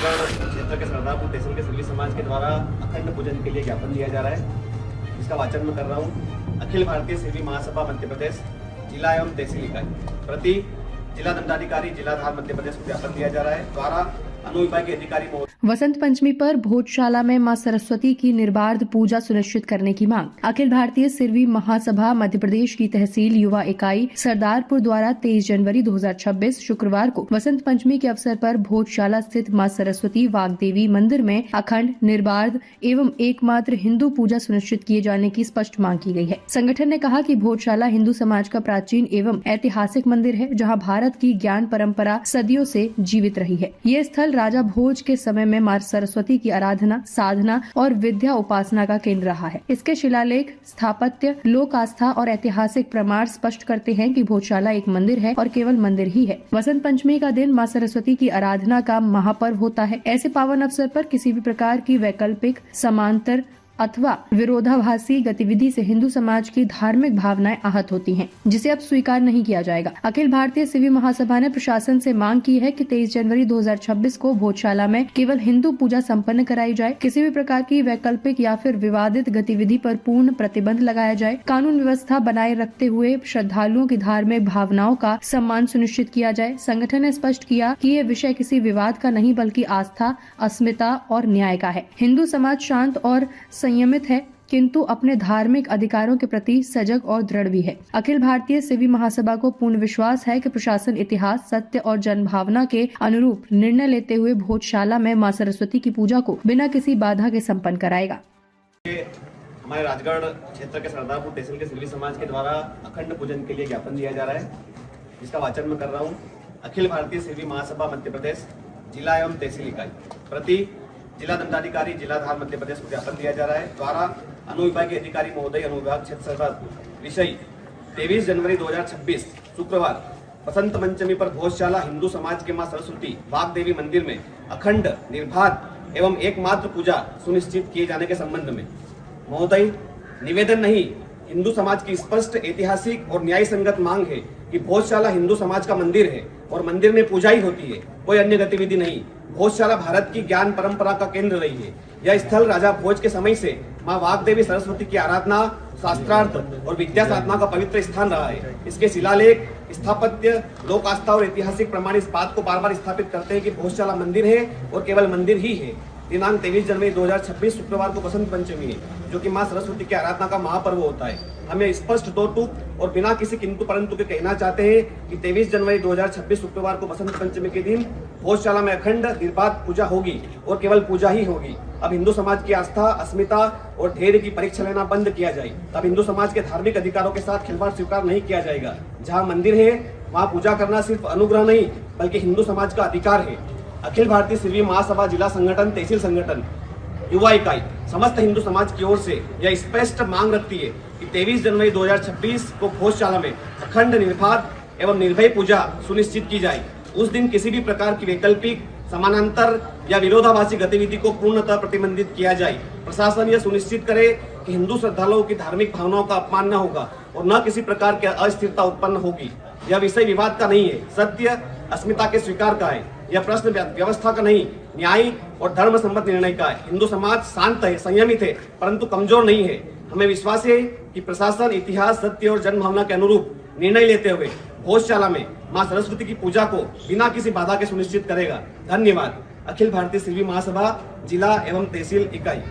राजगढ़ क्षेत्र के सरदारपुर तहसील के सिल्वी समाज के द्वारा अखंड पूजन के लिए ज्ञापन दिया जा रहा है, जिसका वाचन मैं कर रहा हूँ। अखिल भारतीय सिल्वी महासभा मध्य प्रदेश जिला एवं तहसील इकाई प्रति जिला दंडाधिकारी जिलाधार मध्य प्रदेश को ज्ञापन दिया जा रहा है। द्वारा अनुविभागीय अधिकारी वसंत पंचमी पर भोजशाला में मां सरस्वती की निर्बाध पूजा सुनिश्चित करने की मांग। अखिल भारतीय सिल्वी महासभा मध्य प्रदेश की तहसील युवा इकाई सरदारपुर द्वारा 23 जनवरी 2026 शुक्रवार को वसंत पंचमी के अवसर पर भोजशाला स्थित मां सरस्वती वाग्देवी मंदिर में अखंड निर्बाध एवं एकमात्र हिंदू पूजा सुनिश्चित किए जाने की स्पष्ट मांग की गई है। संगठन ने कहा कि भोजशाला हिंदू समाज का प्राचीन एवं ऐतिहासिक मंदिर है, जहाँ भारत की ज्ञान परंपरा सदियों से जीवित रही है। ये स्थल राजा भोज के समय में मां सरस्वती की आराधना, साधना और विद्या उपासना का केंद्र रहा है। इसके शिलालेख, स्थापत्य, लोक आस्था और ऐतिहासिक प्रमाण स्पष्ट करते हैं कि भोजशाला एक मंदिर है और केवल मंदिर ही है। वसंत पंचमी का दिन मां सरस्वती की आराधना का महापर्व होता है। ऐसे पावन अवसर पर किसी भी प्रकार की वैकल्पिक, समांतर अथवा विरोधाभासी गतिविधि से हिंदू समाज की धार्मिक भावनाएं आहत होती हैं, जिसे अब स्वीकार नहीं किया जाएगा। अखिल भारतीय सिल्वी महासभा ने प्रशासन से मांग की है कि 23 जनवरी 2026 को भोजशाला में केवल हिंदू पूजा संपन्न कराई जाए। किसी भी प्रकार की वैकल्पिक या फिर विवादित गतिविधि पर पूर्ण प्रतिबंध लगाया जाए। कानून व्यवस्था बनाए रखते हुए श्रद्धालुओं की धार्मिक भावनाओं का सम्मान सुनिश्चित किया जाए। संगठन ने स्पष्ट किया कि ये विषय किसी विवाद का नहीं बल्कि आस्था, अस्मिता और न्याय का है। हिंदू समाज शांत और संयमित है, किंतु अपने धार्मिक अधिकारों के प्रति सजग और दृढ़ भी है। अखिल भारतीय सिल्वी महासभा को पूर्ण विश्वास है कि प्रशासन इतिहास, सत्य और जनभावना के अनुरूप निर्णय लेते हुए भोजशाला में मां सरस्वती की पूजा को बिना किसी बाधा के संपन्न कराएगा। हमारे राजगढ़ क्षेत्र के सरदारपुर तहसील के सिल्वी समाज के द्वारा अखंड पूजन के लिए ज्ञापन दिया जा रहा है, जिसका वाचन मैं कर रहा हूँ। अखिल भारतीय सिल्वी महासभा मध्य प्रदेश जिला एवं तहसील इकाई प्रति जिला दंडाधिकारी जिलाधार मध्य प्रदेश को ज्ञापन दिया जा रहा है। द्वारा अनुविभागीय अधिकारी महोदय, अनुविभाग क्षेत्र सरदारपुर, विषय 23 जनवरी 2026 शुक्रवार वसंत पंचमी पर भोजशाला हिंदू समाज के मां सरस्वती वाग्देवी मंदिर में अखंड, निर्बाध एवं एकमात्र पूजा सुनिश्चित किए जाने के संबंध में महोदय, निवेदन नहीं, हिंदू समाज की स्पष्ट ऐतिहासिक और न्याय संगत मांग है कि भोजशाला हिंदू समाज का मंदिर है और मंदिर में पूजा ही होती है, कोई अन्य गतिविधि नहीं। भोजशाला भारत की ज्ञान परंपरा का केंद्र रही है। यह स्थल राजा भोज के समय से मां वाग्देवी सरस्वती की आराधना, शास्त्रार्थ और विद्या साधना का पवित्र स्थान रहा है। इसके शिलालेख, स्थापत्य, लोक आस्था और ऐतिहासिक प्रमाण इस बात को बार बार स्थापित करते हैं कि भोजशाला मंदिर है और केवल मंदिर ही है। दिनांक 23 जनवरी 2026 शुक्रवार को वसंत पंचमी है, जो कि मां सरस्वती की आराधना का महापर्व होता है। हमें स्पष्ट दो टूक और बिना किसी किंतु परंतु के कहना चाहते हैं कि 23 जनवरी 2026 शुक्रवार को वसंत पंचमी के दिन भोजशाला में अखंड, निर्बाध पूजा होगी और केवल पूजा ही होगी। अब हिंदू समाज की आस्था, अस्मिता और धैर्य की परीक्षा लेना बंद किया जाए। अब हिंदू समाज के धार्मिक अधिकारों के साथ खिलवाड़ स्वीकार नहीं किया जाएगा। जहाँ मंदिर है वहाँ पूजा करना सिर्फ अनुग्रह नहीं बल्कि हिंदू समाज का अधिकार है। अखिल भारतीय सिल्वी महासभा जिला संगठन, तहसील संगठन, युवा इकाई समस्त हिंदू समाज की ओर से यह स्पष्ट मांग रखती है कि 23 जनवरी 2026 को भोजशाला में अखंड, निर्बाध एवं निर्भय पूजा सुनिश्चित की जाए। उस दिन किसी भी प्रकार की वैकल्पिक, समानांतर या विरोधाभासी गतिविधि को पूर्णतः प्रतिबंधित किया जाए। प्रशासन यह सुनिश्चित करे कि हिंदू श्रद्धालुओं की धार्मिक भावनाओं का अपमान न होगा और न किसी प्रकार की अस्थिरता उत्पन्न होगी। यह विषय विवाद का नहीं है, सत्य, अस्मिता के स्वीकार का है। यह प्रश्न व्यवस्था का नहीं, न्याय और धर्म सम्मत निर्णय का है। हिंदू समाज शांत है, संयमित है, परंतु कमजोर नहीं है। हमें विश्वास है कि प्रशासन इतिहास, सत्य और जनभावना के अनुरूप निर्णय लेते हुए भोजशाला में मां सरस्वती की पूजा को बिना किसी बाधा के सुनिश्चित करेगा। धन्यवाद। अखिल भारतीय सिल्वी महासभा जिला एवं तहसील इकाई।